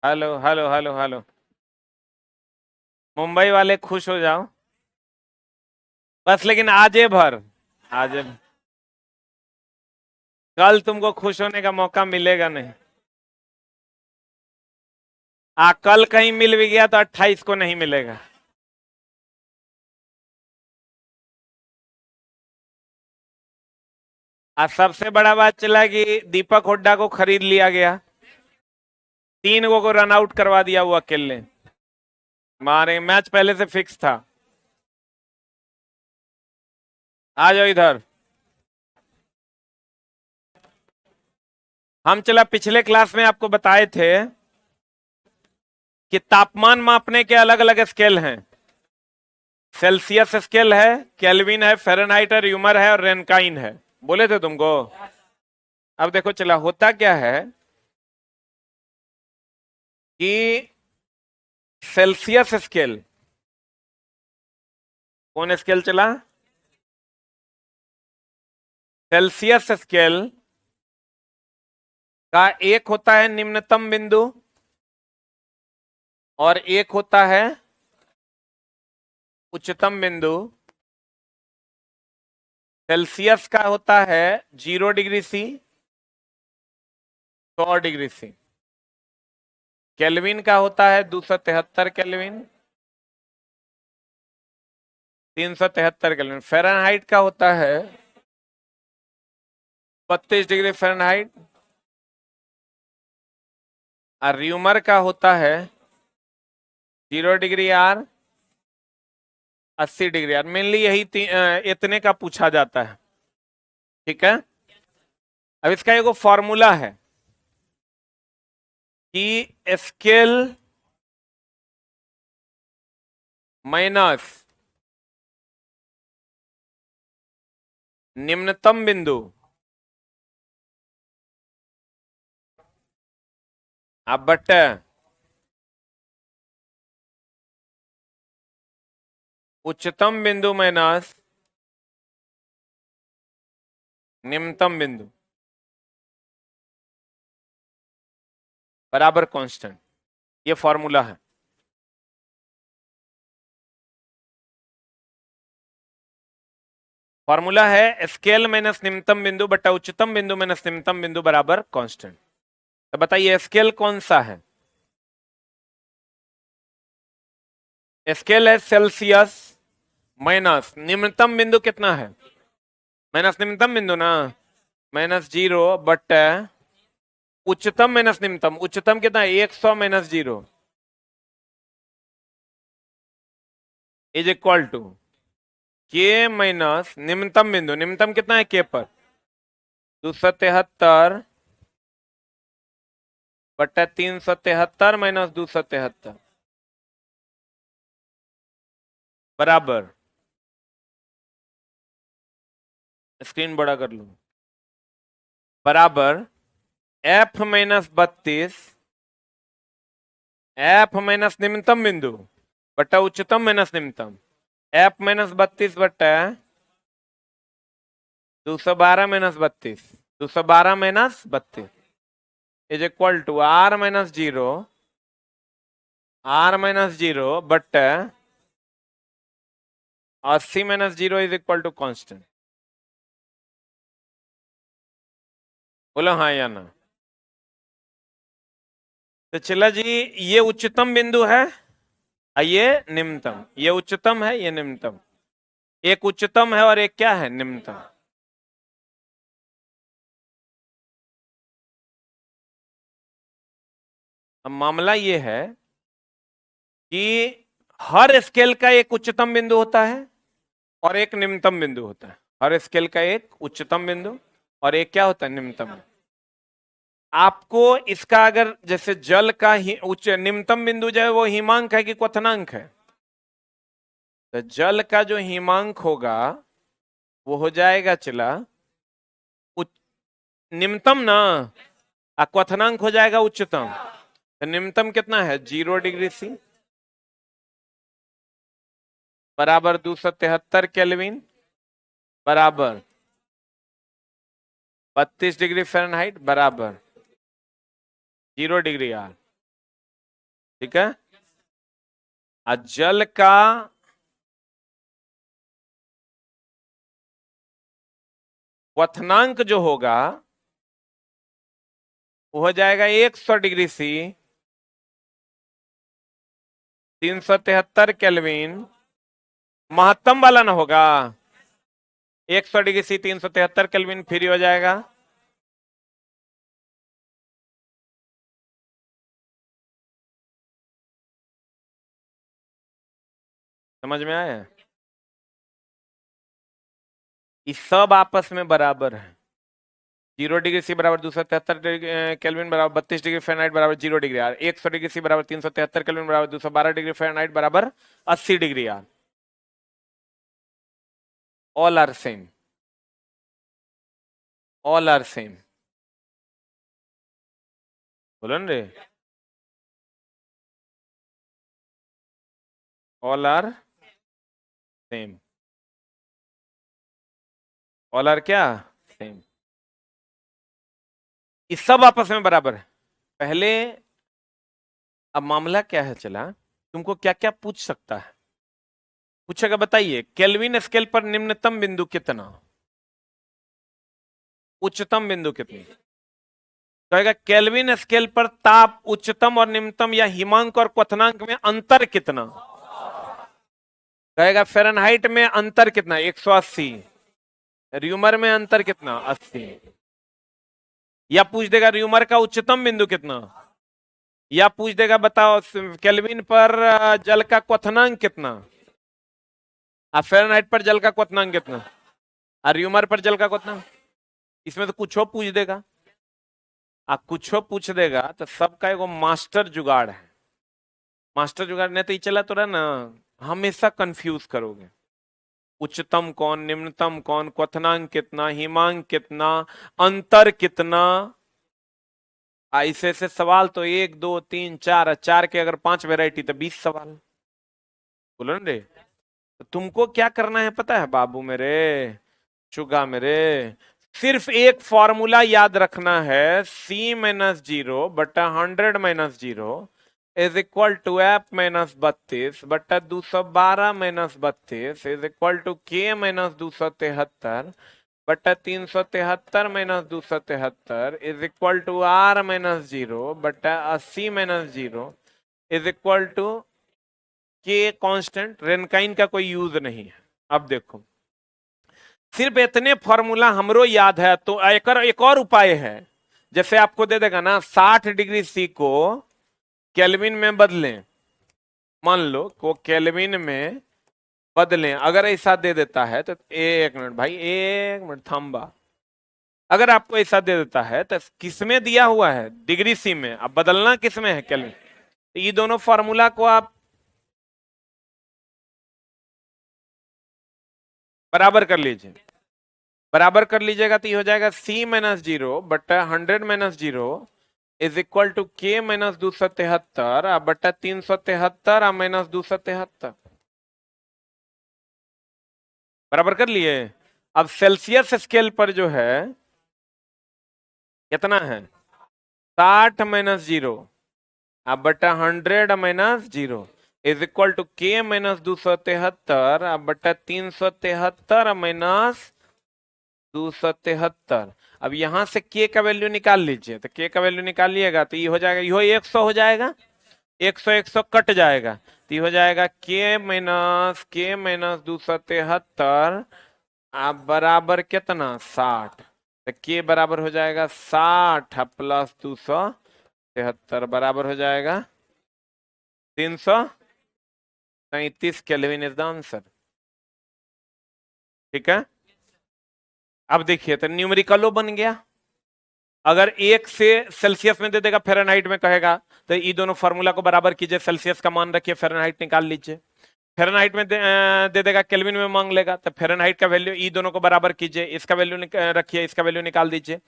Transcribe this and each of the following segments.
Hello hello hello hello. Mumbai वाले खुश हो जाओ बस, लेकिन आजे भर। आज कल तुमको खुश होने का मौका मिलेगा नहीं। कल कहीं मिल भी गया तो 28 को नहीं मिलेगा। आज सबसे बड़ा बात चला कि दीपक हुड्डा को खरीद लिया गया। 3 को रन आउट करवा दिया वो अकेले। मारे मैच पहले से फिक्स था। आ जाओ इधर। हम चला पिछले क्लास में आपको बताए थे कि तापमान मापने के अलग अलग स्केल हैं। सेल्सियस स्केल है, केल्विन है, फ़ारेनहाइट है, र्यूमर है और रेनकाइन है। बोले थे तुमको। अब देखो चला होता क्या है कि सेल्सियस स्केल, कौन स्केल चला? सेल्सियस स्केल का एक होता है निम्नतम बिंदु और एक होता है उच्चतम बिंदु। सेल्सियस का होता है 0 degree C, 100 degree C. Kelvin का होता है 273 केल्विन, 373 केल्विन। फ़ारेनहाइट का होता है 32 डिग्री फ़ारेनहाइट और र्यूमर का होता है 0 degree R, 80 degree R. Mainly यही इतने का पूछा जाता है। ठीक है। अब इसका एगो फॉर्मूला है कि स्केल माइनस निम्नतम बिंदु अब बट्टे उच्चतम बिंदु माइनस निम्नतम बिंदु बराबर कांस्टेंट। ये फॉर्मूला है। फॉर्मूला है स्केल माइनस निम्नतम बिंदु बटा उच्चतम बिंदु माइनस निम्नतम बिंदु बराबर कांस्टेंट। तो बताइए स्केल कौन सा है? स्केल है सेल्सियस माइनस निम्नतम बिंदु कितना है? माइनस निम्नतम बिंदु ना, -0 बट उच्चतम माइनस निम्नतम। उच्चतम कितना है? 100 माइनस 0 इज इक्वल टू के माइनस निम्नतम बिंदु। निम्नतम कितना है के पर? 273 बटा 373 माइनस 273 बराबर, स्क्रीन बड़ा कर लो, बराबर एफ माइनस 32 एफ माइनस निम्नतम बिंदु बटा उच्चतम माइनस निम्नतम। एफ -32 बटा 212 -32, 212 -32 is equal to r -0 but 80 -0 is equal to constant. बोलो हाँ या ना। तो चला जी, ये उच्चतम बिंदु है और ये निम्नतम। ये उच्चतम है, ये निम्नतम। एक उच्चतम है और एक क्या है? निम्नतम। अब मामला ये है कि हर स्केल का एक उच्चतम बिंदु होता है और एक निम्नतम बिंदु होता है। हर स्केल का एक उच्चतम बिंदु और एक क्या होता है? निम्नतम। आपको इसका अगर जैसे जल का उच्च निम्नतम बिंदु जो है वो हिमांक है कि क्वथनांक है? तो जल का जो हिमांक होगा वो हो जाएगा चला निम्नतम ना, और क्वथनांक हो जाएगा उच्चतम। तो निम्नतम कितना है? 0 डिग्री सी बराबर 273 केल्विन बराबर 32 डिग्री फ़ारेनहाइट बराबर 0 डिग्री आर। ठीक है। जल का क्वथनांक जो होगा वो हो जाएगा 100 डिग्री सी, 373 केल्विन। महत्तम वाला ना होगा, 100 डिग्री सी 373 केल्विन फ्री हो जाएगा। समझ में आया? ये सब आपस में बराबर है। 0 डिग्री सी बराबर 273 केल्विन बराबर 32 डिग्री फ़ारेनहाइट बराबर 0 डिग्री आर। 100 डिग्री सी बराबर 373 केल्विन बराबर 212 डिग्री फ़ारेनहाइट बराबर 80 degree R. All are same, all are same. बोलो ना रे, all are same, all are क्या सेम। ये सब आपस में बराबर है। पहले अब मामला क्या है चला, तुमको क्या क्या पूछ सकता है, पूछेगा बताइए केल्विन स्केल पर निम्नतम बिंदु कितना, उच्चतम बिंदु कितनी। कहेगा केल्विन स्केल पर ताप उच्चतम और निम्नतम या हिमांक और क्वथनांक में अंतर कितना। कहेगा फ़ारेनहाइट में अंतर कितना, 180। र्यूमर में अंतर कितना, 80। या पूछ देगा र्यूमर का उच्चतम बिंदु कितना, या पूछ देगा बताओ केल्विन पर जल का क्वथनांक कितना, फ़ारेनहाइट पर जल का क्वथनांक कितना, और र्यूमर पर जल का क्वथनांक। इसमें तो कुछ हो पूछ देगा, कुछ हो पूछ देगा तो सबका एगो मास्टर जुगाड़ है। मास्टर जुगाड़ नहीं तो ये चला तो रहा ना, हमेशा कंफ्यूज करोगे। उच्चतम कौन, निम्नतम कौन, क्वथनांक कितना, हिमांक कितना, अंतर कितना। ऐसे ऐसे सवाल तो 1 2 3 4, चार के अगर 5 वेराइटी तो 20 सवाल। बोलो ना रे, तो तुमको क्या करना है पता है बाबू मेरे, चुगा मेरे, सिर्फ एक फॉर्मूला याद रखना है, C-0/100 is equal to F-32/212 is equal to K-273/373 is equal to R-0/80-0 is equal to K constant. Rankine का कोई यूज नहीं है। अब देखो, सिर्फ इतने फॉर्मूला हमरो याद है तो एक और उपाय है। जैसे आपको दे देगा ना 60 डिग्री सी को केल्विन में बदलें, मान लो को केल्विन में बदलें, अगर ऐसा दे देता है तो एक मिनट भाई, एक मिनट थम्बा। अगर आपको ऐसा दे देता है तो किसमें दिया हुआ है, डिग्री सी में, अब बदलना किसमें है, केल्विन। तो ये दोनों फॉर्मूला को आप बराबर कर लीजिए, बराबर कर लीजिएगा तो ये हो जाएगा C-0/100-0 is equal to K-273/373 बराबर कर लिए। अब सेल्सियस स्केल पर जो है कितना है, 60-0 बटा 100-0 इज इक्वल टू K-273/273 अब यहां से K का वैल्यू निकाल लीजिए, तो K का वैल्यू निकालिएगा तो ये हो जाएगा, यो 100 हो जाएगा, 100 कट जाएगा तो ये हो जाएगा K-273 बराबर कितना, 60। तो K बराबर हो जाएगा 60 प्लस 273 बराबर हो जाएगा 337 केल्विन इज द आंसर। ठीक है। अब देखिए तो न्यूमेरिकलो बन गया। अगर 1 से सेल्सियस में दे देगा, फ़ारेनहाइट में कहेगा, तो ये दोनों फार्मूला को बराबर कीजिए, सेल्सियस का मान रखिए, फ़ारेनहाइट निकाल लीजिए। फ़ारेनहाइट में दे देगा, केल्विन में मांग लेगा, तो फ़ारेनहाइट का वैल्यू ये दोनों को बराबर कीजिए, इसका वैल्यू रखिए, इसका वैल्यू निकाल दीजिए।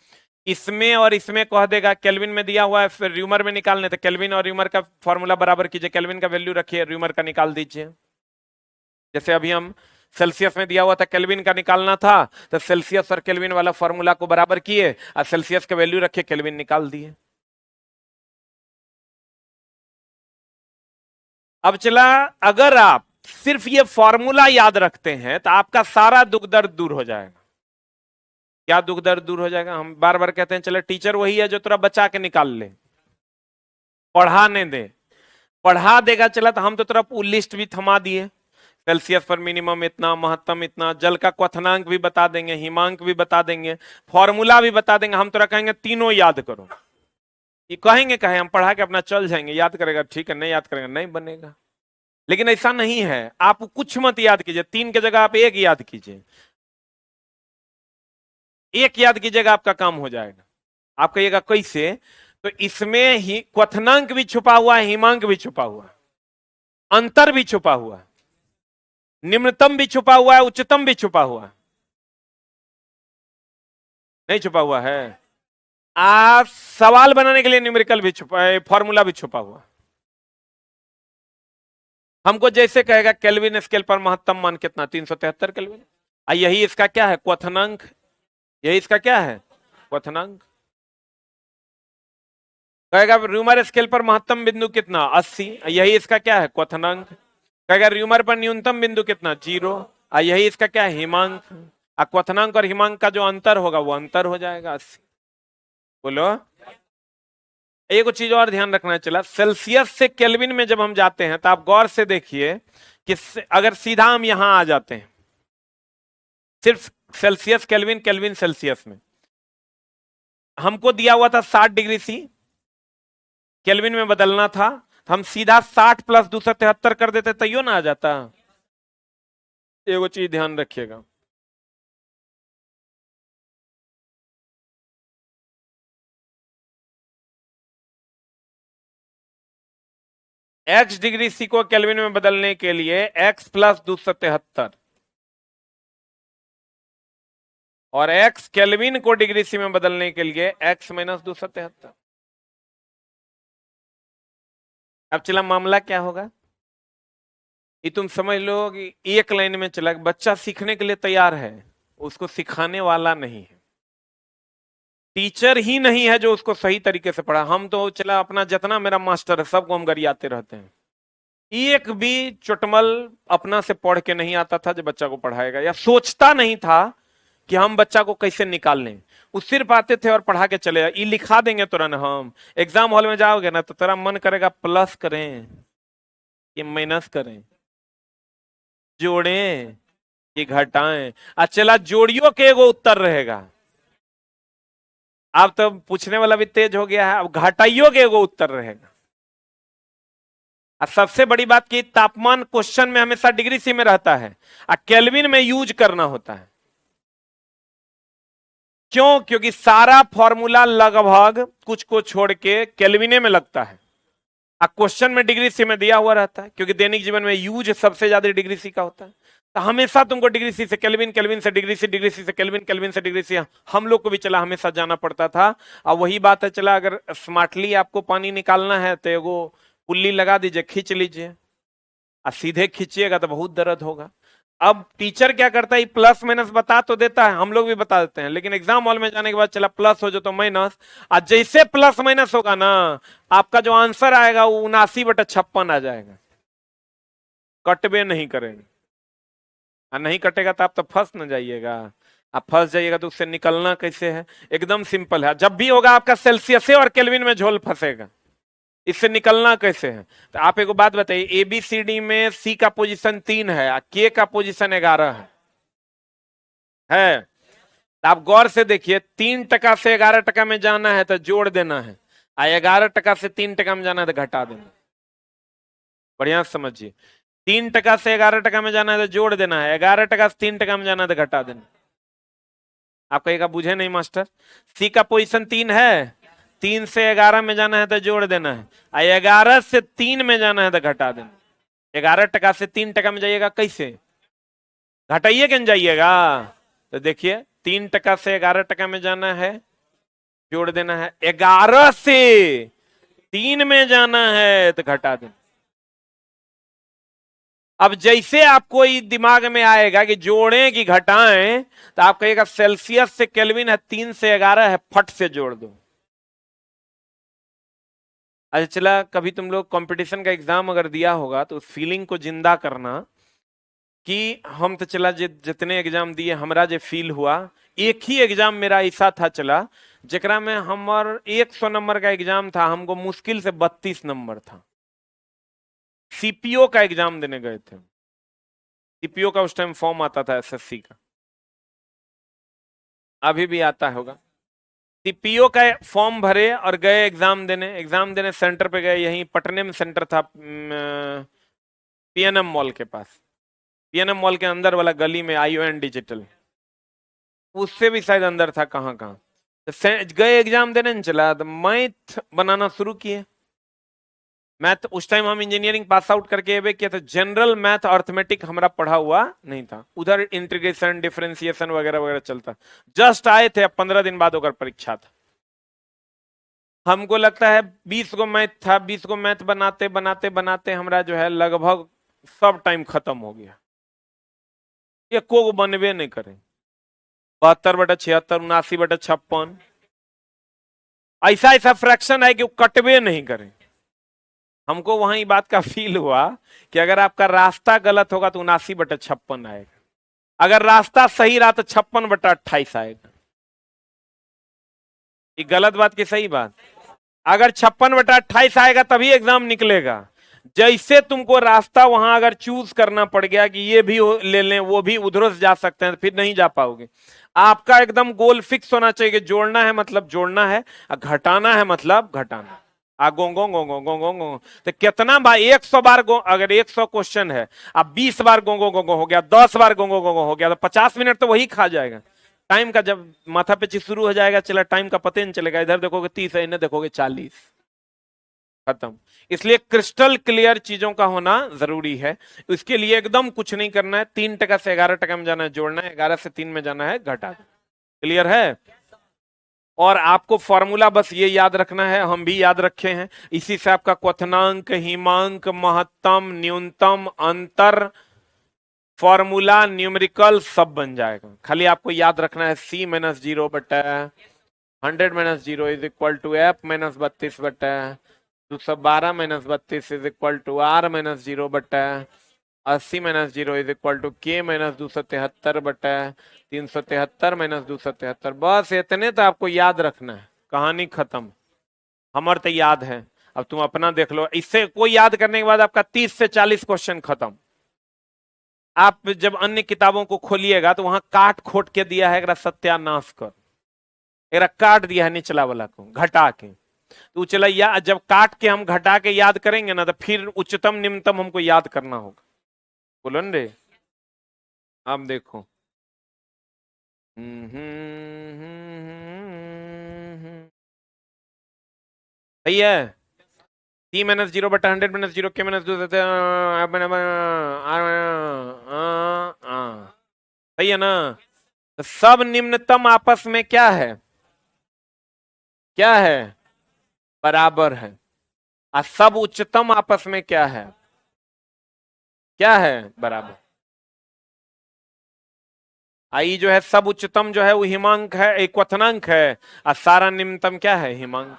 इसमें और इसमें कह देगा केल्विन में दिया हुआ है, फिर र्यूमर में निकालने, तो केल्विन और र्यूमर का फॉर्मूला बराबर कीजिए, केल्विन का वैल्यू रखिए, र्यूमर का निकाल दीजिए। जैसे अभी हम सेल्सियस में दिया हुआ था, केल्विन का निकालना था, तो सेल्सियस और केल्विन वाला फॉर्मूला को बराबर किए और सेल्सियस का वैल्यू रखे, केल्विन निकाल दिए। अब चला, अगर आप सिर्फ ये फॉर्मूला याद रखते हैं तो आपका सारा दुख दर्द दूर हो जाएगा। क्या दुख दर्द दूर हो जाएगा? हम बार बार कहते हैं चलो टीचर वही है जो तेरा बचा के निकाल ले, पढ़ाने दे, पढ़ा देगा चला तो हम तो तेरा लिस्ट भी थमा दिए, सेल्सियस पर मिनिमम इतना, महत्तम इतना, जल का क्वथनांक भी बता देंगे, हिमांक भी बता देंगे, फॉर्मूला भी बता देंगे। हम तेरा कहेंगे तीनों याद करो, ये कहेंगे कहे हम पढ़ा के अपना चल जाएंगे, याद करेगा ठीक है, नहीं याद करेगा नहीं बनेगा। लेकिन ऐसा नहीं है, आप कुछ मत याद कीजिए, 3 की जगह आप 1 याद कीजिए, 1 याद कीजिएगा आपका काम हो जाएगा। आप कहिएगा कैसे? तो इसमें ही क्वथनांक भी छुपा हुआ है, हिमांक भी छुपा हुआ है, अंतर भी छुपा हुआ है, निम्नतम भी छुपा हुआ है, उच्चतम भी छुपा हुआ है। नहीं छुपा हुआ है? आप सवाल बनाने के लिए न्यूमेरिकल भी छुपा है, फॉर्मूला भी छुपा हुआ। हमको जैसे कहेगा केल्विन स्केल पर महत्तम मान कितना, 373 केल्विन, यही इसका क्या है? क्वथनांक। यही इसका क्या है? क्वथनांक। कहेगा र्यूमर स्केल पर महत्तम बिंदु कितना, 80, यही इसका क्या है? क्वथनांक। कहेगा र्यूमर पर न्यूनतम बिंदु कितना, 0, यही इसका क्या है? हिमांक। क्वथनांक और हिमांक का जो अंतर होगा वो अंतर हो जाएगा 80। बोलो। एक चीज और ध्यान रखना चला, सेल्सियस से केल्विन में जब हम जाते हैं तो आप गौर से देखिए कि अगर सीधा हम यहां आ जाते हैं सिर्फ सेल्सियस केल्विन, केल्विन सेल्सियस में, हमको दिया हुआ था 60 डिग्री सी, केल्विन में बदलना था, हम सीधा 60 + 273 कर देते तो यो ना आ जाता। एगो चीज ध्यान रखिएगा, x डिग्री सी को केल्विन में बदलने के लिए x + 273 और x केल्विन को डिग्री सी में बदलने के लिए x - 273। अब चला मामला क्या होगा, ये तुम समझ लो कि एक लाइन में चला, बच्चा सीखने के लिए तैयार है, उसको सिखाने वाला नहीं है, टीचर ही नहीं है जो उसको सही तरीके से पढ़ा। हम तो चला अपना जितना मेरा मास्टर है सबको हम गरियाते रहते हैं, एक भी चुटमल अपना से पढ़ के नहीं आता था जो बच्चा को पढ़ाएगा, या सोचता नहीं था कि हम बच्चा को कैसे निकाल लें। वो सिर्फ आते थे और पढ़ा के चले, ये लिखा देंगे तुरंत। हम एग्जाम हॉल में जाओगे ना तो तेरा मन करेगा प्लस करें कि माइनस करें, जोड़ें कि घटाएं। चला जोड़ियों के एगो उत्तर रहेगा, अब तो पूछने वाला भी तेज हो गया है, अब घटाइयों के एगो उत्तर रहेगा। सबसे बड़ी बात की तापमान क्वेश्चन में हमेशा डिग्री सी में रहता है, केल्विन में यूज करना होता है। क्यों? क्योंकि सारा फॉर्मूला लगभग कुछ को छोड़ के केल्विने में लगता है, क्वेश्चन में डिग्री सी में दिया हुआ रहता है, क्योंकि दैनिक जीवन में यूज सबसे ज्यादा डिग्री सी का होता है। तो हमेशा तुमको डिग्री सी से केल्विन, केल्विन से डिग्री सी, डिग्री सी से केल्विन, केल्विन से डिग्री सी, हम लोग को भी चला हमेशा जाना पड़ता था। अब वही बात है, चला अगर स्मार्टली आपको पानी निकालना है तो एगो पुल्ली लगा दीजिए, खींच लीजिए, सीधे खींचिएगा तो बहुत दर्द होगा। अब टीचर क्या करता है, प्लस माइनस बता तो देता है, हम लोग भी बता देते हैं, लेकिन एग्जाम हॉल में जाने के बाद चला प्लस हो जो तो माइनस, और जैसे प्लस माइनस होगा ना आपका जो आंसर आएगा वो 79/56 आ जाएगा, कटवे नहीं करेंगे। और नहीं कटेगा तो आप तो फंस न जाइएगा, आप फंस जाइएगा तो उससे निकलना कैसे है? एकदम सिंपल है, जब भी होगा आपका सेल्सियस और केल्विन में झोल फंसेगा, इससे निकलना कैसे है? तो आप एक बात बताइए, ABCD में C का पोजीशन 3 है, K का पोजीशन 11 है। तो आप गौर से देखिए, 3% से 11% में जाना है तो जोड़ देना है, 11% से 3% में जाना है तो घटा देना। बढ़िया समझिए, 3% से 11% में जाना है तो जोड़ देना है, 11% से 3% में जाना है तो घटा देना। आप कहेगा बुझे नहीं मास्टर, C का पोजीशन 3 है, 3 से 11 में जाना है तो जोड़ देना है, 11 से 3 में जाना है तो घटा देना। 11% से 3% में जाइएगा कैसे? घटाइए कि जाइएगा? तो देखिए 3% से 11% में जाना है, जोड़ देना है, 11 से 3 में जाना है तो घटा देना। अब जैसे आपको दिमाग में आएगा कि जोड़ें कि घटाएं, तो आप कहिएगा सेल्सियस से केल्विन है, 3 से 11 है, फट से जोड़ दो। अच्छा चला, कभी तुम लोग कंपटीशन का एग्जाम अगर दिया होगा तो उस फीलिंग को जिंदा करना कि हम तो चला जितने एग्जाम दिए हमरा जो फील हुआ, एक ही एग्जाम मेरा ऐसा था चला जकरा में हमार 100 नंबर का एग्जाम था, हमको मुश्किल से 32 नंबर था। सीपीओ का एग्जाम देने गए थे। सीपीओ का उस टाइम फॉर्म आता था एसएससी का, अभी भी आता होगा। सीपीओ का फॉर्म भरे और गए एग्जाम देने सेंटर पे गए, यहीं पटने में सेंटर था, पीएनएम मॉल के पास, पीएनएम मॉल के अंदर वाला गली में ION डिजिटल, उससे भी शायद अंदर था, कहाँ कहाँ। तो गए एग्जाम देने नहीं चला, तो मैथ बनाना शुरू किए। मैथ उस टाइम हम इंजीनियरिंग पास आउट करके एबे किया, तो जनरल मैथ अर्थमेटिक हमारा पढ़ा हुआ नहीं था, उधर इंटीग्रेशन डिफरेंशिएशन वगैरह वगैरह चलता। जस्ट आए थे, अब 15 दिन बाद होकर परीक्षा था। हमको लगता है 20 को मैथ था, 20 को मैथ बनाते बनाते बनाते हमारा जो है लगभग सब टाइम खत्म हो गया, ये को बनवे नहीं करे। 72/76, 79/56, ऐसा ऐसा फ्रैक्शन है कि वो कटवे नहीं करे। हमको वहां बात का फील हुआ कि अगर आपका रास्ता गलत होगा तो 79/56 आएगा, अगर रास्ता सही रहा तो 56/28 आएगा। ये गलत बात की सही बात? अगर 56/28 आएगा तभी एग्जाम निकलेगा। जैसे तुमको रास्ता वहां अगर चूज करना पड़ गया कि ये भी ले लें वो भी उधर से जा सकते हैं, तो फिर नहीं जा पाओगे। आपका एकदम गोल फिक्स होना चाहिए कि जोड़ना है मतलब जोड़ना है, घटाना है मतलब घटाना। आ गो गो गो गो गो गो गो तो कितना बार 100 बार गो, अगर 100 क्वेश्चन है, अब 20 बार गो गो गो गो हो गया, 10 बार गो गो गो गो हो गया, तो 50 मिनट तो वही खा जाएगा। टाइम का जब माथा पे शुरू हो जाएगा चला, टाइम का पता नहीं चलेगा, इधर देखोगे 30 है, इन्हें देखोगे 40, खत्म। इसलिए क्रिस्टल क्लियर चीजों का होना जरूरी है। इसके लिए एकदम कुछ नहीं करना है, 3% से 11% में जाना है जोड़ना है, 11 से 3 में जाना है घटा। क्लियर है? और आपको फॉर्मूला बस ये याद रखना है, हम भी याद रखे हैं, इसी से आपका क्वथनांक, हिमांक, महत्तम, न्यूनतम, अंतर, फॉर्मूला, न्यूमेरिकल सब बन जाएगा। खाली आपको याद रखना है C-0/100 - 0 is equal to F-32/212 is equal to R-0/80 is equal to K-273/373 बस इतने तो आपको याद रखना है, कहानी खत्म। हमार तो याद है, अब तुम अपना देख लो। इससे कोई याद करने के बाद आपका 30 से 40 क्वेश्चन खत्म। आप जब अन्य किताबों को खोलिएगा तो वहां काट खोट के दिया है, सत्यानाश कर, काट दिया है निचला वाला को घटा के। तो चला या जब काट के हम घटा के याद करेंगे ना, तो फिर उच्चतम निम्नतम हमको याद करना होगा। बोलो न रे, आप देखो। सही है। C-0/100 - 0 K-2 सही है ना? तो सब निम्नतम आपस में क्या है, क्या है, बराबर है। और सब उच्चतम आपस में क्या है, क्या है, बराबर। आई जो है सब उच्चतम जो है वो हिमांक है, एक क्वथनांक है, और सारा निम्नतम क्या है, हिमांक।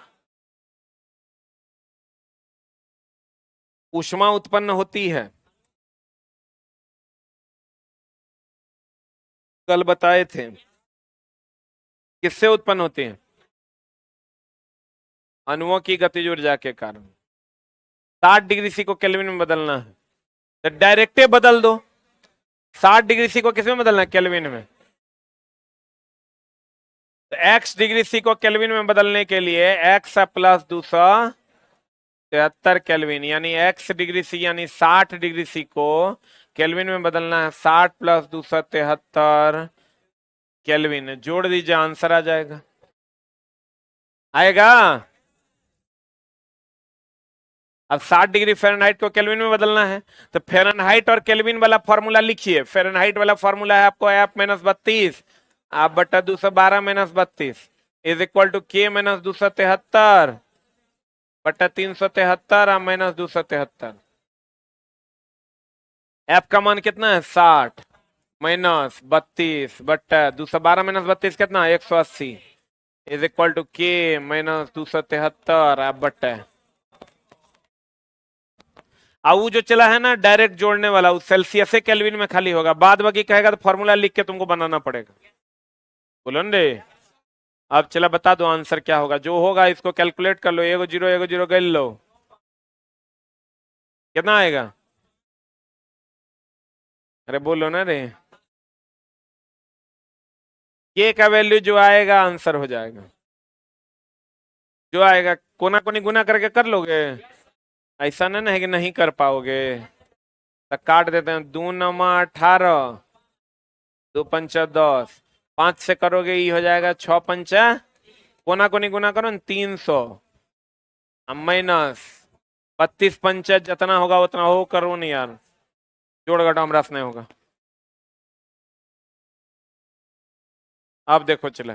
ऊष्मा उत्पन्न होती है, कल बताए थे, किससे उत्पन्न होती है? अणुओं की गतिज ऊर्जा के कारण। 60° को केल्विन में बदलना है तो डायरेक्टे बदल दो। 60° को किस में बदलना है, केल्विन में। तो x°C को केल्विन में बदलने के लिए x + 273 केल्विन, यानी x°C यानी 60°C को केल्विन में बदलना है, 60 + 273 केल्विन। जोड़ दीजिए, आंसर आ जाएगा, आएगा। अब 60° फ़ारेनहाइट को केल्विन में बदलना है, तो फ़ारेनहाइट और केल्विन वाला फॉर्मूला लिखिए। फ़ारेनहाइट वाला फॉर्मूला है आपको F-32 आप बटा 212 - 32 इज इक्वल टू K-273 बटा 373 और -273। एफ का मान कितना है, 60 -32 बटा 212 - 32 कितना, 180 इज इक्वल टू K-273 आप बटा वो जो चला है ना डायरेक्ट जोड़ने वाला, वो सेल्सियस से केल्विन में खाली होगा, बाद बाकी कहेगा तो फॉर्मूला लिख के तुमको बनाना पड़ेगा। बोलो न रे। अब चला बता दो आंसर क्या होगा, जो होगा इसको कैलकुलेट कर लो, एगो जीरो गल लो, कितना आएगा? अरे बोलो ना रे। के का वैल्यू जो आएगा आंसर हो जाएगा, जो आएगा कोना कोनी गुना करके कर लोगे, ऐसा ना है कि नहीं कर पाओगे। तो काट देते हैं, 2×9 = 18, 2×5 = 10, 5 से करोगे ये हो जाएगा 6×5, कोना कोनी गुना करो न 300, माइनस 32×5 जितना होगा उतना हो, करो नहीं यार, जोड़ घटाओ हमरा से नहीं होगा। आप देखो चले,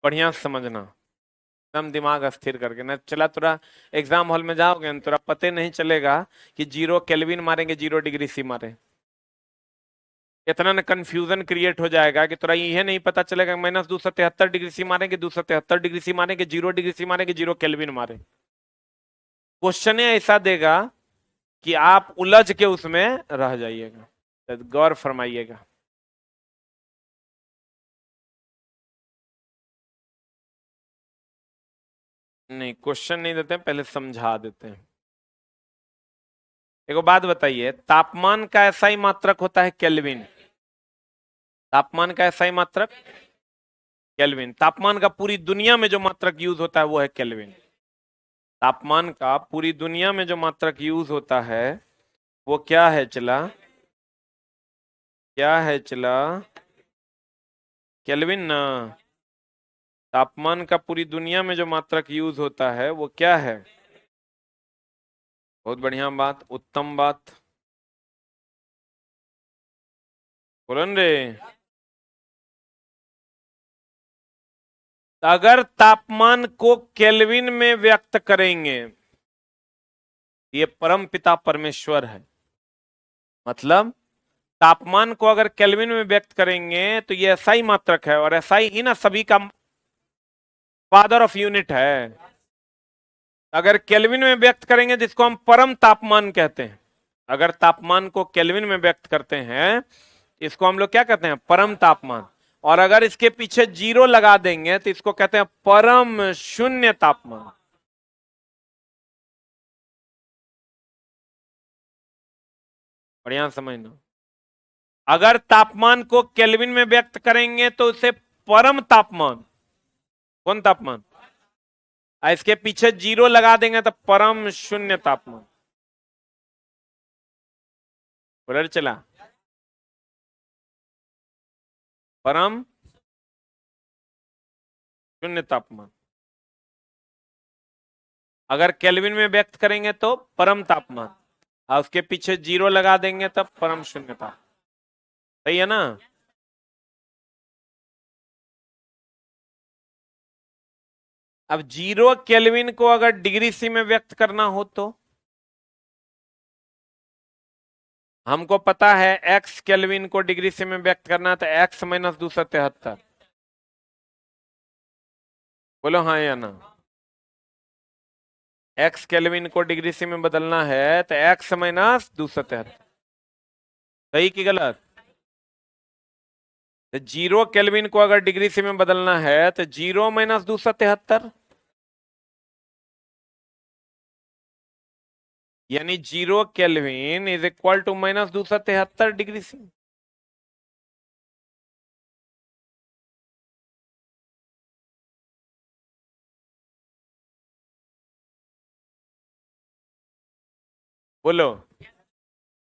बढ़िया से समझना, एकदम दिमाग अस्थिर करके ना चला, तुरा एग्जाम हॉल में जाओगे ना तुरा पते नहीं चलेगा कि 0 केल्विन मारेंगे 0 डिग्री सी मारे, इतना ना कंफ्यूजन क्रिएट हो जाएगा कि तुरा ये नहीं पता चलेगा -273 डिग्री सी मारेंगे, 273 डिग्री सी मारेंगे, 0 डिग्री सी मारेंगे, 0 केल्विन मारे। क्वेश्चन ऐसा देगा कि आप उलझ के उसमें रह जाइएगा, तो गौर फरमाइएगा। नहीं क्वेश्चन नहीं देते, पहले समझा देते हैं। एक बात बताइए, तापमान का ऐसा ही मात्रक होता है केल्विन, तापमान का ऐसा ही मात्रक केल्विन, तापमान का पूरी दुनिया में जो मात्रक यूज होता है वो है केल्विन, तापमान का पूरी दुनिया में जो मात्रक यूज होता है वो क्या है चला, क्या है चला, केल्विन ना। तापमान का पूरी दुनिया में जो मात्रक यूज होता है वो क्या है? बहुत बढ़िया बात, उत्तम बात, बोलन रे। अगर तापमान को केल्विन में व्यक्त करेंगे, ये परम पिता परमेश्वर है, मतलब तापमान को अगर केल्विन में व्यक्त करेंगे तो ये एसआई मात्रक है, और एसआई ही ना सभी का फादर ऑफ यूनिट है। अगर केल्विन में व्यक्त करेंगे जिसको हम परम तापमान कहते हैं, अगर तापमान को केल्विन में व्यक्त करते हैं इसको हम लोग क्या कहते हैं? परम तापमान। और अगर इसके पीछे 0 लगा देंगे तो इसको कहते हैं परम शून्य तापमान। बढ़िया समझना, अगर तापमान को केल्विन में व्यक्त करेंगे तो उसे परम तापमान, कौन तापमान, इसके पीछे 0 लगा देंगे तो परम शून्य तापमान। बोल चला, परम शून्य तापमान। अगर केल्विन में व्यक्त करेंगे तो परम तापमान, और उसके पीछे 0 लगा देंगे तब परम शून्य तापमान। सही है ना? अब 0 केल्विन को अगर डिग्री सी में व्यक्त करना हो तो हमको पता है x केल्विन को डिग्री सी में व्यक्त करना तो x - 273। बोलो हाँ या ना? x केल्विन को डिग्री सी में बदलना है तो x - 273। सही कि गलत? तो 0 केल्विन को अगर डिग्री सी में बदलना है तो 0 - 273, यानी 0 kelvin is equal to -273 degree C. बोलो,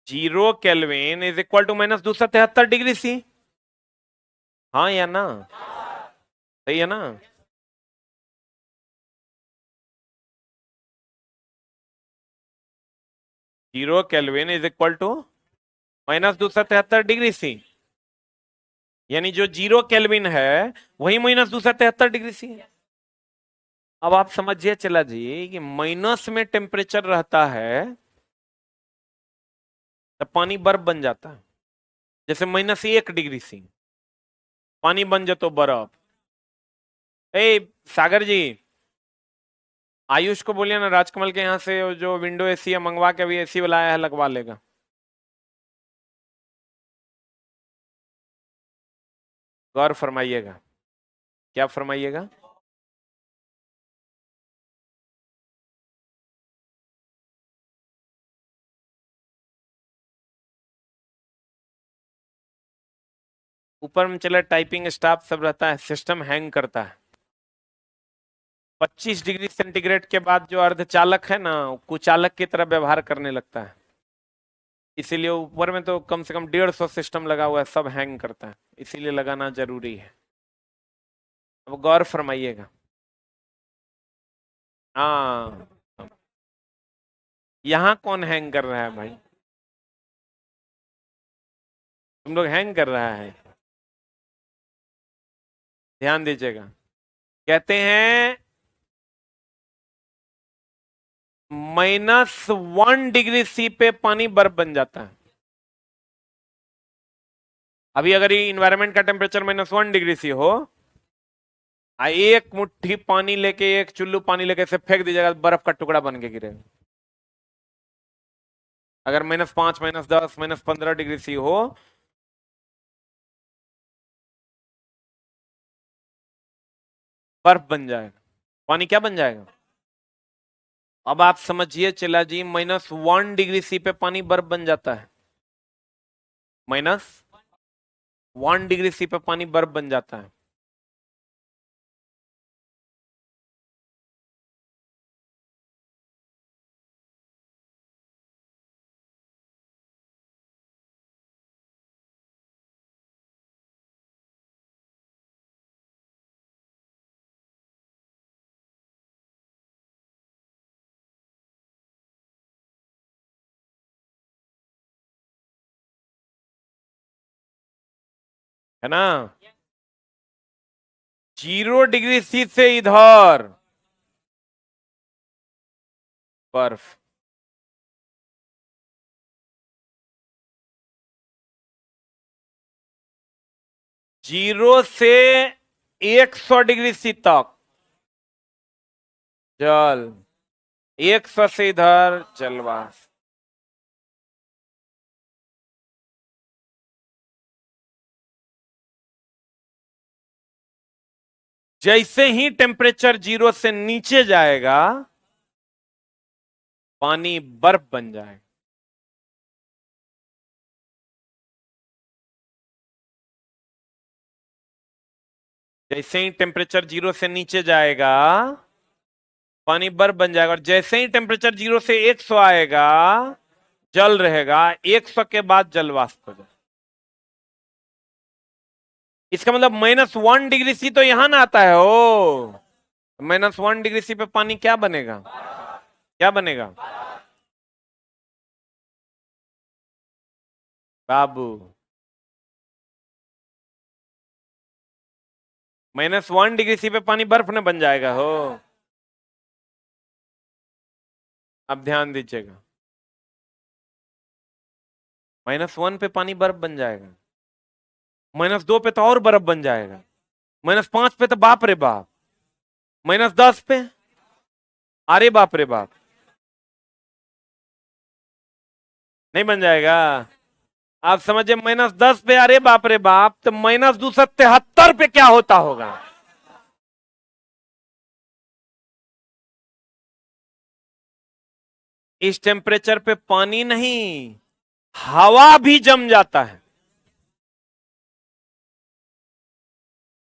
0 kelvin is equal to -273 degree C, हाँ या ना? सही है ना? 0 kelvin is equal to -273 degree C, यानी जो 0 केल्विन है वही -273 डिग्री सी है। अब आप समझिए चला जी कि माइनस में टेम्परेचर रहता है तो पानी बर्फ बन जाता है, जैसे -1 डिग्री सी पानी बन जाए तो बर्फ। ए सागर जी, आयुष को बोलिए ना राजकमल के यहाँ से जो विंडो एसी है मंगवा के अभी एसी वाला आया है लगवा लेगा। गौर फरमाइएगा। क्या फरमाइएगा? ऊपर में चले टाइपिंग स्टाफ सब रहता है, सिस्टम हैंग करता है। 25 डिग्री सेंटीग्रेड के बाद जो अर्धचालक है ना कुचालक की तरह व्यवहार करने लगता है। इसीलिए ऊपर में तो कम से कम 150 सिस्टम लगा हुआ है, सब हैंग करता है, इसीलिए लगाना जरूरी है। अब गौर फरमाइएगा। हाँ, यहाँ कौन हैंग कर रहा है भाई? तुम लोग हैंग कर रहा है, ध्यान दीजिएगा। कहते हैं -1 डिग्री सी पे पानी बर्फ बन जाता है। अभी अगर ये इन्वायरमेंट का टेम्परेचर -1 डिग्री सी हो, एक मुट्ठी पानी लेके, एक चुल्लू पानी लेके से फेंक दीजिएगा, बर्फ का टुकड़ा बन के गिरेगा। अगर -5, -10, -15 डिग्री सी हो, बर्फ बन जाएगा। पानी क्या बन जाएगा? अब आप समझिए चला जी, -1 डिग्री सी पे पानी बर्फ बन जाता है। -1 डिग्री सी पे पानी बर्फ बन जाता है। है ना? 0 डिग्री सी से इधर बर्फ। जीरो से 100 डिग्री सी तक जल, 100 से इधर जलवाष्प। जैसे ही टेम्परेचर 0 से नीचे जाएगा, पानी बर्फ बन जाएगा। जैसे ही टेम्परेचर 0 से नीचे जाएगा, पानी बर्फ बन जाएगा। और जैसे ही टेम्परेचर 0 से 100 आएगा, जल रहेगा। 100 के बाद जल वाष्प हो जाएगा। इसका मतलब -1 डिग्री सी तो यहां ना आता है। ओ, -1 डिग्री सी पे पानी क्या बनेगा? क्या बनेगा बाबू? -1 डिग्री सी पे पानी बर्फ न बन जाएगा हो। अब ध्यान दीजिएगा, -1 पे पानी बर्फ बन जाएगा, -2 पे तो और बर्फ बन जाएगा, -5 पे तो बाप रे बाप, -10 पे अरे बाप रे बाप, नहीं बन जाएगा। आप समझिए, -10 पे अरे बाप रे बाप, तो -273 पे क्या होता होगा? इस टेम्परेचर पे पानी नहीं, हवा भी जम जाता है।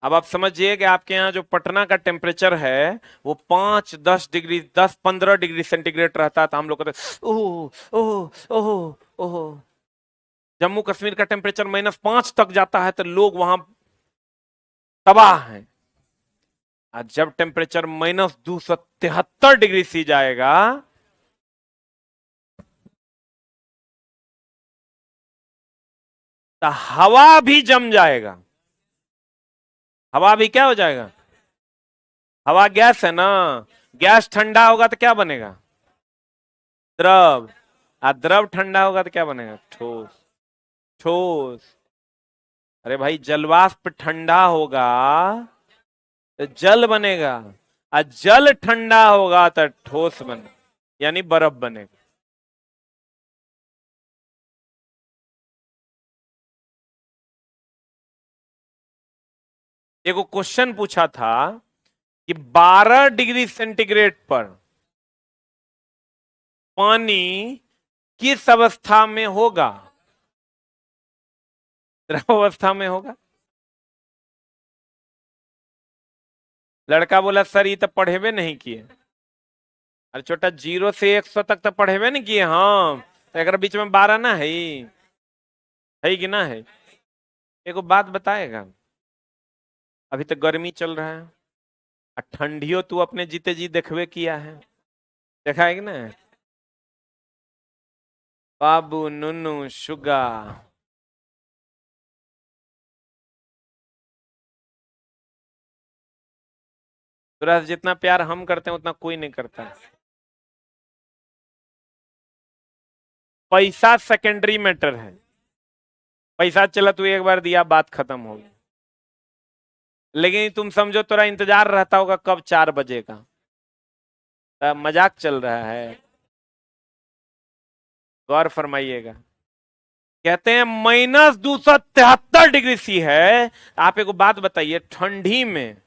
अब आप समझिए कि आपके यहाँ जो पटना का टेम्परेचर है वो 5-10 डिग्री, 10-15 डिग्री सेंटीग्रेड रहता है, तो हम लोग कहते ओह ओह ओह ओह। जम्मू कश्मीर का टेम्परेचर -5 तक जाता है तो लोग वहां तबाह हैं। और जब टेम्परेचर -273 डिग्री सी जाएगा, तो हवा भी जम जाएगा। हवा भी क्या हो जाएगा? हवा गैस है ना, गैस ठंडा होगा तो क्या बनेगा? द्रव। और द्रव ठंडा होगा तो क्या बनेगा? ठोस। ठोस। अरे भाई, जलवाष्प ठंडा होगा तो जल बनेगा, और जल ठंडा होगा तो ठोस बने, यानी बर्फ बनेगा। एक क्वेश्चन पूछा था कि 12 डिग्री सेंटीग्रेड पर पानी किस अवस्था में होगा? द्रव अवस्था में होगा। लड़का बोला सर ये तो पढ़ेबे नहीं किए। अरे छोटा 0 से 100 तक तो पढ़ेबे नहीं किए। हाँ तो अगर बीच में 12 ना है कि ना है? एक बात बताएगा, अभी तो गर्मी चल रहा है और ठंडियों तू अपने जीते जी देखबे किया है, देखा है कि ना? बाबू नुनू शुगा, तुरा से जितना प्यार हम करते हैं उतना कोई नहीं करता। पैसा सेकेंडरी मैटर है। पैसा चला तू एक बार दिया बात खत्म हो गई, लेकिन तुम समझो तोरा इंतजार रहता होगा कब 4 बजे का। मजाक चल रहा है, गौर फरमाइएगा। कहते हैं -273 डिग्री सी है। आप एक बात बताइए, ठंडी में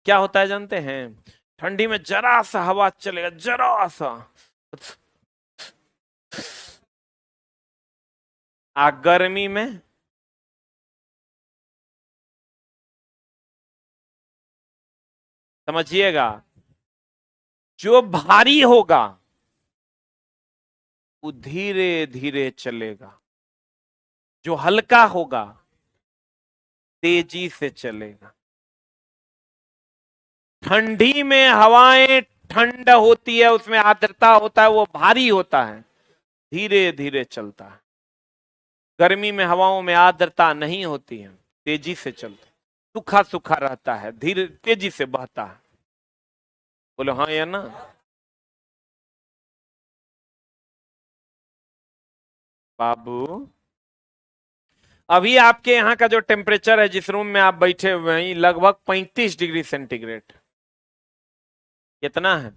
क्या होता है जानते हैं? ठंडी में जरा सा हवा चलेगा, जरा सा, गर्मी में समझिएगा, जो भारी होगा वो धीरे धीरे चलेगा, जो हल्का होगा तेजी से चलेगा। ठंडी में हवाएं ठंड होती है, उसमें आर्द्रता होता है, वो भारी होता है, धीरे धीरे चलता है। गर्मी में हवाओं में आर्द्रता नहीं होती है, तेजी से चलता है, सूखा सूखा रहता है, धीरे तेजी से बहता है। बोलो हाँ या ना? बाबू अभी आपके यहाँ का जो टेम्परेचर है, जिस रूम में आप बैठे हुए हैं, लगभग 35 डिग्री सेंटीग्रेड। कितना है?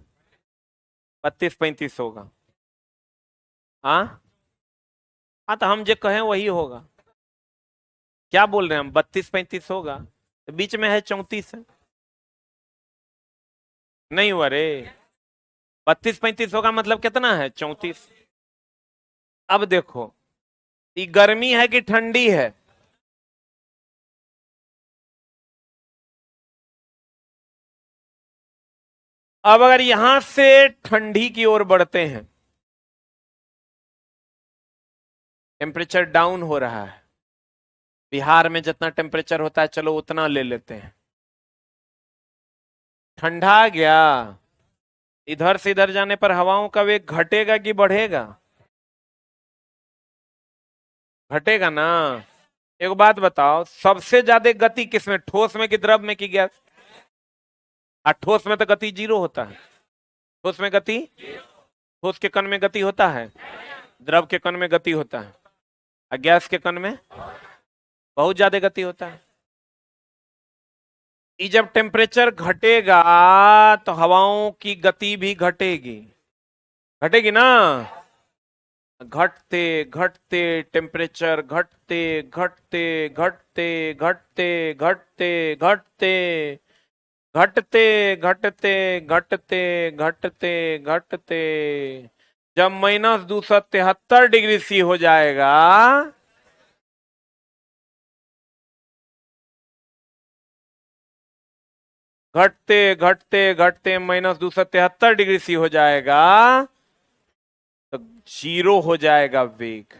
32-35 होगा। हाँ हाँ, तो हम जो कहें वही होगा। क्या बोल रहे हैं हम? 32-35 होगा, तो बीच में है 34 है। नहीं हुआ रे, 32-35 होगा मतलब कितना है? 34। अब देखो, ये गर्मी है कि ठंडी है? अब अगर यहां से ठंडी की ओर बढ़ते हैं, टेम्परेचर डाउन हो रहा है। बिहार में जितना टेम्परेचर होता है चलो उतना ले लेते हैं, ठंडा आ गया। इधर से इधर जाने पर हवाओं का वेग घटेगा कि बढ़ेगा? घटेगा ना। एक बात बताओ, सबसे ज्यादा गति किसमें, ठोस में कि द्रव में कि गैस? ठोस में तो गति 0 होता है। ठोस में गति, ठोस के कण में गति होता है, द्रव के कण में गति होता है, और गैस के कण में बहुत ज्यादा गति होता है। ये जब टेम्परेचर घटेगा तो हवाओं की गति भी घटेगी, घटेगी ना। घटते घटते टेम्परेचर, घटते घटते घटते घटते घटते घटते घटते घटते घटते घटते घटते जब -273 डिग्री सी हो जाएगा, घटते घटते घटते -273 डिग्री सी हो जाएगा तो 0 हो जाएगा वेग।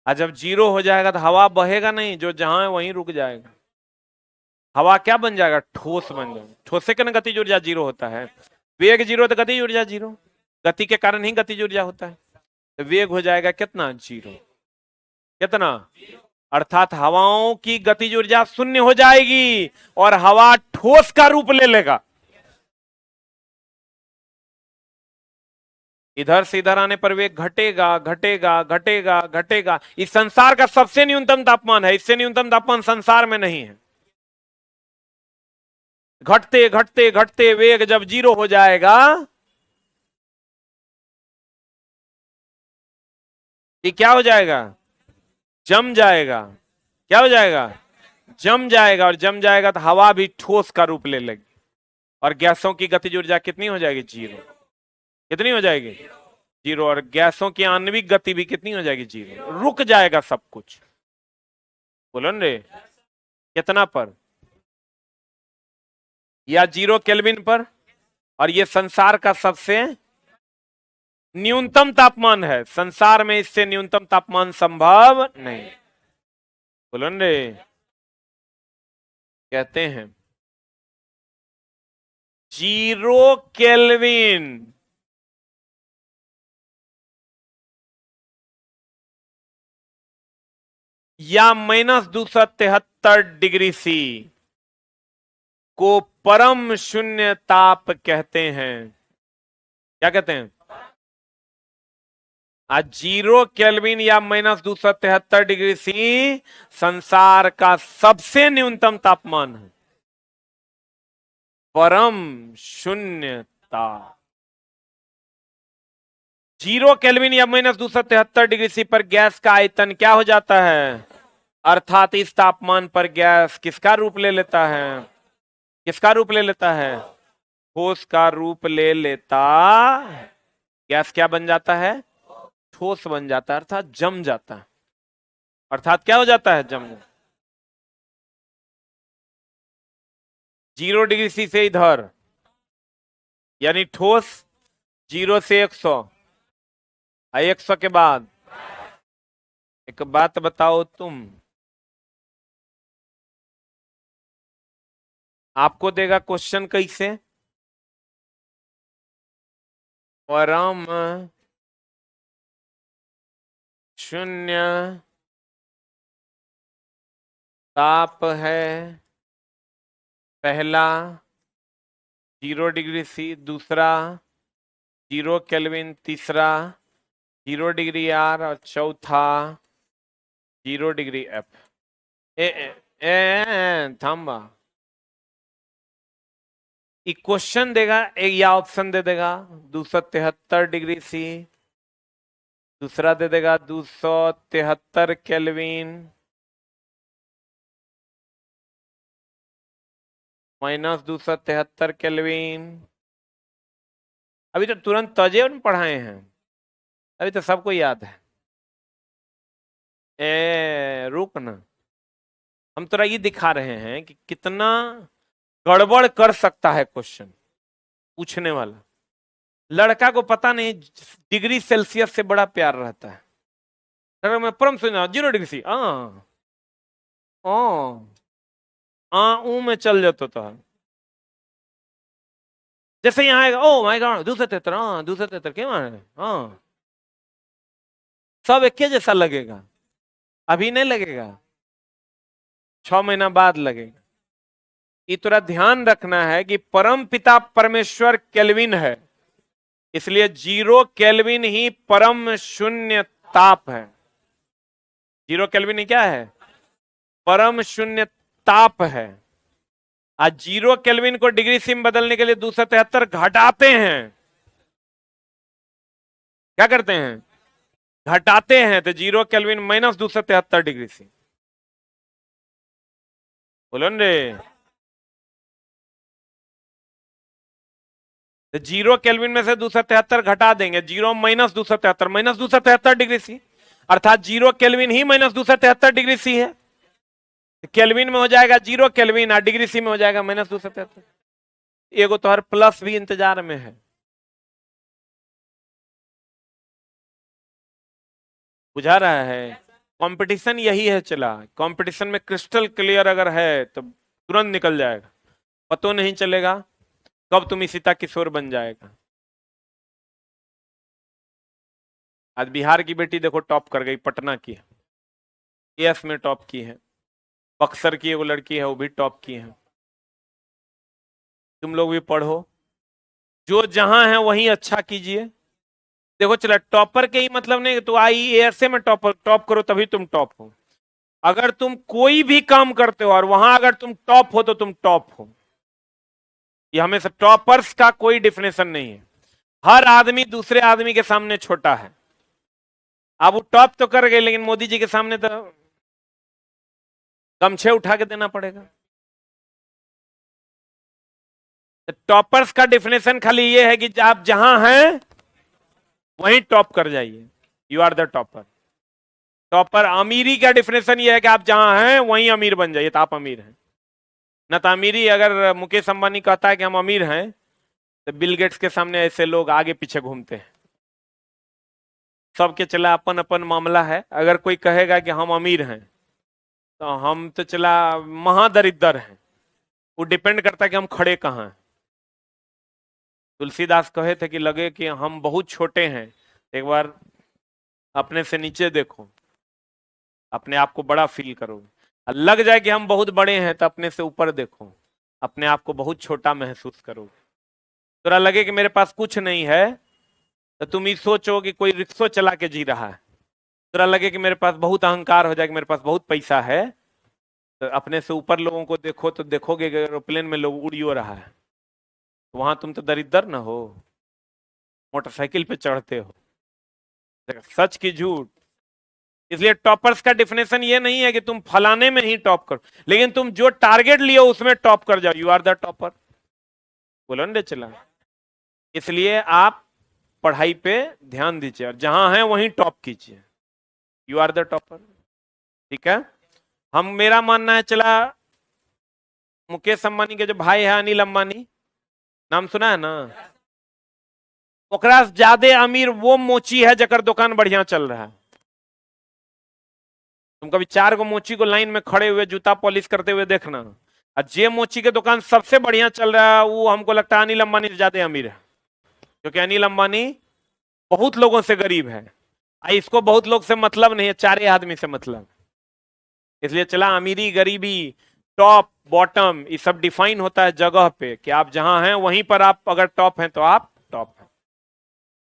और जब 0 हो जाएगा तो हवा बहेगा नहीं, जो जहां है वहीं रुक जाएगा। हवा क्या बन जाएगा? ठोस बन जाएगा। ठोस से क्या गतिज ऊर्जा 0 होता है, वेग 0 तो गतिज ऊर्जा 0, गति के कारण ही गतिज ऊर्जा होता है। तो वेग हो जाएगा कितना? 0। कितना? अर्थात हवाओं की गतिज ऊर्जा 0 हो जाएगी और हवा ठोस का रूप ले लेगा। इधर से इधर आने पर वेग घटेगा घटेगा घटेगा घटेगा। इस संसार का सबसे न्यूनतम तापमान है, इससे न्यूनतम तापमान संसार में नहीं है। घटते घटते घटते वेग जब 0 हो जाएगा, ये क्या हो जाएगा? जम जाएगा। क्या हो जाएगा? जम जाएगा। और जम जाएगा तो हवा भी ठोस का रूप ले लेगी, और गैसों की गतिज ऊर्जा कितनी हो जाएगी? 0। कितनी हो जाएगी? 0। और गैसों की आणविक गति भी कितनी हो जाएगी? 0। रुक जाएगा सब कुछ। बोलो न रे, कितना पर? या 0 केल्विन पर। और ये संसार का सबसे न्यूनतम तापमान है। संसार में इससे न्यूनतम तापमान संभव नहीं। बोलो न रे, कहते हैं 0 केल्विन या -273 डिग्री C को परम शून्य ताप कहते हैं। क्या कहते हैं? आज 0 केल्विन या -273 डिग्री C संसार का सबसे न्यूनतम तापमान है। परम शून्य ताप। 0 केल्विन या -273 डिग्री C पर गैस का आयतन क्या हो जाता है? अर्थात इस तापमान पर गैस किसका रूप ले लेता है? किसका रूप ले लेता है? ठोस का रूप ले लेता। गैस क्या बन जाता है? ठोस बन जाता है, अर्थात जम जाता है। अर्थात क्या हो जाता है? जम। 0 डिग्री C से इधर, यानी ठोस 0 से 100, 100 के बाद एक बात बताओ तुम, आपको देगा क्वेश्चन कैसे? परम शून्य ताप है पहला 0 डिग्री C, दूसरा 0 केल्विन, तीसरा 0 डिग्री R, और चौथा 0 डिग्री F। थाम्बा, क्वेश्चन देगा एक, या ऑप्शन दे देगा 273 डिग्री C, दूसरा दे देगा 273 केल्विन, -273 केल्विन। अभी तो तुरंत तजे में पढ़ाए हैं, अभी तो सबको याद है। रुक ना, हम तो ये दिखा रहे हैं कि कितना गड़बड़ कर सकता है क्वेश्चन पूछने वाला। लड़का को पता नहीं डिग्री सेल्सियस से बड़ा प्यार रहता है। अगर मैं परम सुना 0 डिग्री C, में चल जाता था। जैसे यहाँ आएगा, ओ माय गॉड 273, 273 क्यों मारे? सब एक जैसा लगेगा, अभी नहीं लगेगा, 6 महीना बाद लगेगा। ये थोड़ा ध्यान रखना है कि परम पिता परमेश्वर केल्विन है, इसलिए 0 केल्विन ही परम शून्य ताप है। 0 केल्विन ही क्या है? परम शून्य ताप है। आज 0 केल्विन को डिग्री C में बदलने के लिए 273 घटाते हैं। क्या करते हैं? घटाते हैं, तो 0 केल्विन -273 डिग्री C। बोलो रे, तो 0 केल्विन में से 273 घटा देंगे, 0 -273 डिग्री C, अर्थात 0 केल्विन ही -273 डिग्री C है। केल्विन में हो जाएगा 0 केल्विन, और डिग्री C में हो जाएगा -273। एगो तो हर प्लस भी इंतजार में है। बुझा रहा है? कंपटीशन यही है चला। कंपटीशन में क्रिस्टल क्लियर अगर है तो तुरंत निकल जाएगा, पतो नहीं चलेगा कब तुम सीता किशोर बन जाएगा। आज बिहार की बेटी देखो टॉप कर गई, पटना की है, एएस में टॉप की है। बक्सर की एगो लड़की है, वो भी टॉप की है। तुम लोग भी पढ़ो, जो जहां है वहीं अच्छा कीजिए। देखो चला, टॉपर के ही मतलब नहीं तो IAS में टॉप करो तभी तुम टॉप हो। अगर तुम कोई भी काम करते हो और वहां अगर तुम टॉप हो तो तुम टॉप हो। ये हमेशा टॉपर्स का कोई डिफिनेशन नहीं है। हर आदमी दूसरे आदमी के सामने छोटा है। अब वो टॉप तो कर गए, लेकिन मोदी जी के सामने तो गमछे उठा के देना पड़ेगा। टॉपर्स का डिफिनेशन खाली ये है कि आप जहां हैं वहीं टॉप कर जाइए, you are the topper. Topper अमीरी का डिफिनेशन ये है कि आप जहां हैं वहीं अमीर बन जाइए, तो आप अमीर हैं। न तो अमीरी, अगर मुकेश अंबानी कहता है कि हम अमीर हैं, तो बिल गेट्स के सामने ऐसे लोग आगे पीछे घूमते हैं। सबके चला अपन अपन मामला है। अगर कोई कहेगा कि हम अमीर हैं, तो हम तो चला महादरिद्र हैं। वो डिपेंड करता है कि हम खड़े कहाँ हैं। तुलसीदास कहे थे कि लगे कि हम बहुत छोटे हैं, एक बार अपने से नीचे देखो, अपने आप को बड़ा फील करोगे। लग जाए कि हम बहुत बड़े हैं, तो अपने से ऊपर देखो, अपने आप को बहुत छोटा महसूस करोगे। थोड़ा लगे कि मेरे पास कुछ नहीं है, तो तुम ही सोचो कि कोई रिक्शा चला के जी रहा है। थोड़ा लगे कि मेरे पास बहुत अहंकार हो जाए कि मेरे पास बहुत पैसा है, तो अपने से ऊपर लोगों को देखो, तो देखोगे कि एरोप्लेन में लोग उड़ियो रहा है, वहां तुम तो दरिद्र ना हो, मोटरसाइकिल पे चढ़ते हो। सच की झूठ। इसलिए टॉपर्स का डिफिनेशन ये नहीं है कि तुम फलाने में ही टॉप करो, लेकिन तुम जो टारगेट लियो उसमें टॉप कर जाओ, यू आर द टॉपर। बोलो ना चला। इसलिए आप पढ़ाई पे ध्यान दीजिए और जहां है वहीं टॉप कीजिए, यू आर द टॉपर। ठीक है। हम, मेरा मानना है, चला मुकेश अंबानी के जो भाई है अनिल अंबानी, नाम सुना है ना? ओकरा से ज्यादा अमीर वो मोची है जकर दुकान बढ़िया चल रहा है। तुम कभी 4 गो मोची को लाइन में खड़े हुए जूता पॉलिश करते हुए देखना, और जे मोची के दुकान सबसे बढ़िया चल रहा है, वो हमको लगता है अनिल अंबानी से ज्यादा अमीर है। क्योंकि अनिल अंबानी बहुत लोगों से गरीब है, इसको बहुत लोग से मतलब नहीं है, 4 आदमी से मतलब। इसलिए चला अमीरी गरीबी, टॉप बॉटम, ये सब डिफाइन होता है जगह पे, कि आप जहां हैं वहीं पर आप अगर टॉप हैं तो आप टॉप हैं।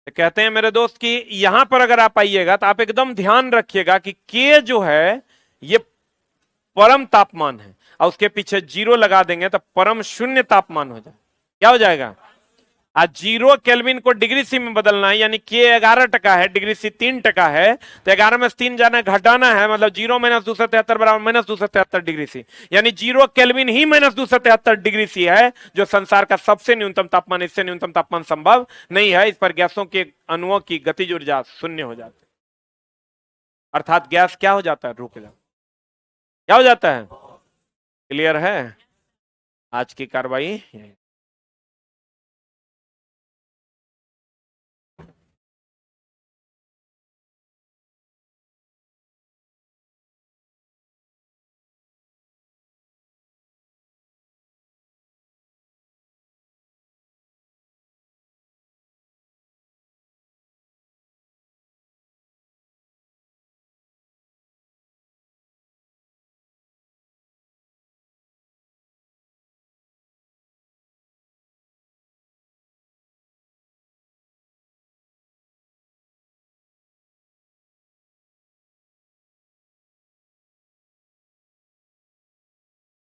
तो कहते हैं मेरे दोस्त कि यहां पर अगर आप आइएगा तो आप एकदम ध्यान रखिएगा कि के जो है ये परम तापमान है, और उसके पीछे 0 लगा देंगे तो परम शून्य तापमान हो जाए। क्या हो जाएगा? आज 0 केल्विन को डिग्री सी में बदलना है, यानी के 11% है, डिग्री सी 3% है, तो 11 में से 3 जाना घटाना है, मतलब 0 - 273 बराबर -273 डिग्री सी, यानी 0 केल्विन ही -273 डिग्री सी है, जो संसार का सबसे न्यूनतम तापमान। इससे न्यूनतम तापमान संभव नहीं है। इस पर गैसों के अणुओं की गतिज ऊर्जा शून्य हो जाती है, अर्थात गैस क्या हो जाता है? रुक जाता। क्या हो जाता है? क्लियर है? आज की कार्रवाई